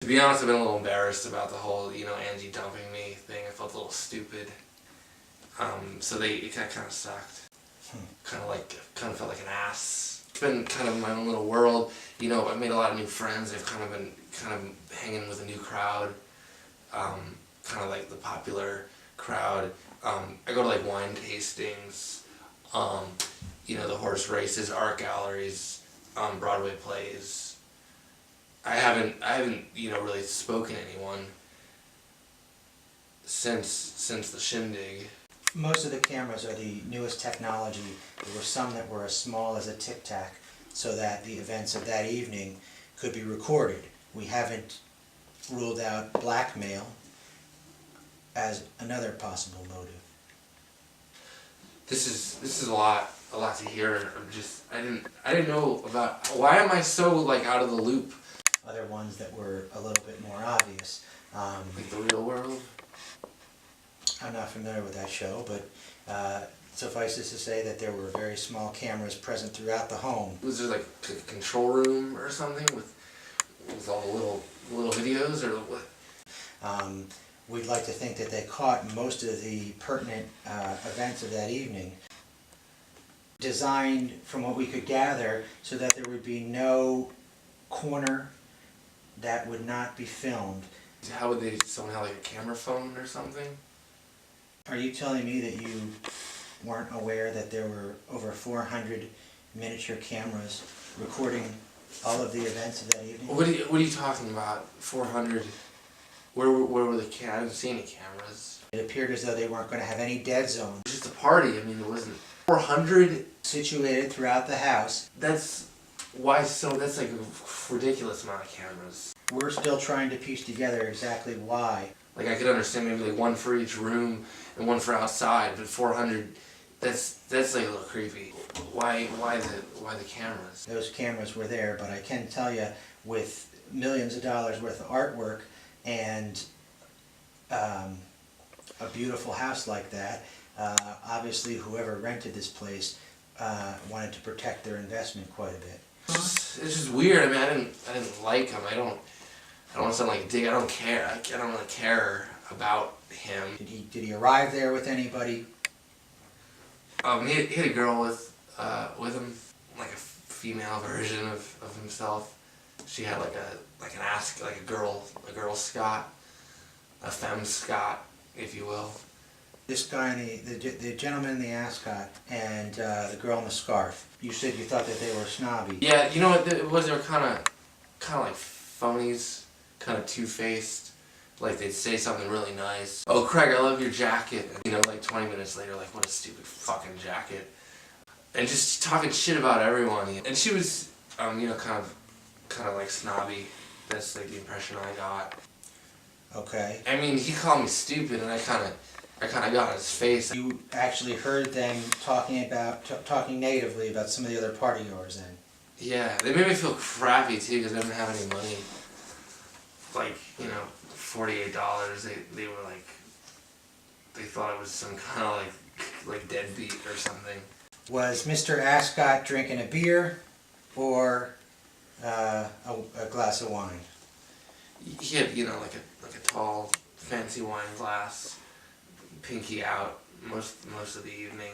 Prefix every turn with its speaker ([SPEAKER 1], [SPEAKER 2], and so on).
[SPEAKER 1] To be honest, I've been a little embarrassed about the whole, Angie dumping me thing. I felt a little stupid. So it kind of sucked. Kind of felt like an ass. It's been kind of my own little world. I've made a lot of new friends. I've kind of been hanging with a new crowd. Kind of like the popular crowd. I go to like wine tastings, the horse races, art galleries, Broadway plays. I haven't really spoken to anyone since the shindig.
[SPEAKER 2] Most of the cameras are the newest technology. There were some that were as small as a Tic Tac, so that the events of that evening could be recorded. We haven't ruled out blackmail as another possible motive.
[SPEAKER 1] This is a lot to hear. I didn't know about. Why am I so out of the loop?
[SPEAKER 2] Other ones that were a little bit more obvious.
[SPEAKER 1] Like The Real World?
[SPEAKER 2] I'm not familiar with that show, but suffice it to say that there were very small cameras present throughout the home.
[SPEAKER 1] Was there like a control room or something with all the little videos or what?
[SPEAKER 2] We'd like to think that they caught most of the pertinent events of that evening. Designed, from what we could gather, so that there would be no corner that would not be filmed.
[SPEAKER 1] How would someone have like a camera phone or something?
[SPEAKER 2] Are you telling me that you weren't aware that there were over 400 miniature cameras recording all of the events of that evening?
[SPEAKER 1] What are you talking about? 400? Where were the cameras? I didn't see any cameras.
[SPEAKER 2] It appeared as though they weren't going to have any dead zones.
[SPEAKER 1] It was just a party. I mean, it wasn't 400
[SPEAKER 2] situated throughout the house.
[SPEAKER 1] That's like a ridiculous amount of cameras.
[SPEAKER 2] We're still trying to piece together exactly why.
[SPEAKER 1] Like I could understand maybe like one for each room and one for outside, but 400, that's like a little creepy. Why the cameras?
[SPEAKER 2] Those cameras were there, but I can tell you, with millions of dollars worth of artwork and a beautiful house like that, obviously whoever rented this place wanted to protect their investment quite a bit.
[SPEAKER 1] It's just weird. I mean, I didn't like him. I don't want to sound like a dick. I don't care. I don't really care about him.
[SPEAKER 2] Did he arrive there with anybody?
[SPEAKER 1] He had a girl with him, like a female version of himself. She had like a girl Scott, a femme Scott, if you will.
[SPEAKER 2] This guy, the gentleman in the ascot, and the girl in the scarf. You said you thought that they were snobby.
[SPEAKER 1] Yeah, you know what it was? They were kind of like phonies, kind of two-faced. Like they'd say something really nice. Oh, Craig, I love your jacket. Like 20 minutes later, like what a stupid fucking jacket. And just talking shit about everyone. And she was, kind of like snobby. That's like the impression I got.
[SPEAKER 2] Okay.
[SPEAKER 1] I mean, he called me stupid, and I kind of got in his face.
[SPEAKER 2] You actually heard them talking negatively about some of the other partygoers then?
[SPEAKER 1] Yeah, they made me feel crappy too because I didn't have any money. Like, $48. They were like, they thought it was some kind of like deadbeat or something.
[SPEAKER 2] Was Mr. Ascot drinking a beer or a glass of wine?
[SPEAKER 1] He had, like a tall, fancy wine glass, pinky out most of the evening.